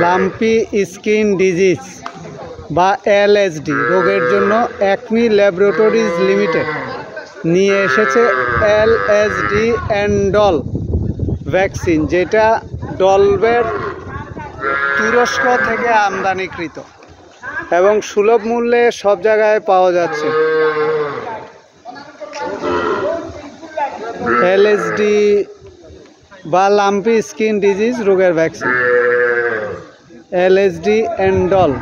Lumpy skin disease বা LSD রোগের জন্য অ্যাকমি ল্যাবরেটরিজ লিমিটেড নিয়ে এসেছে এলএসডি এন্ডল ভ্যাকসিন, যেটা ডলবের তুরস্ক থেকে আমদানিকৃত এবং সুলভ মূল্যে সব জায়গায় পাওয়া যাচ্ছে। এলএসডি বা লাম্পি স্কিন ডিজিজ রোগের ভ্যাকসিন এলএসডি এন্ডল।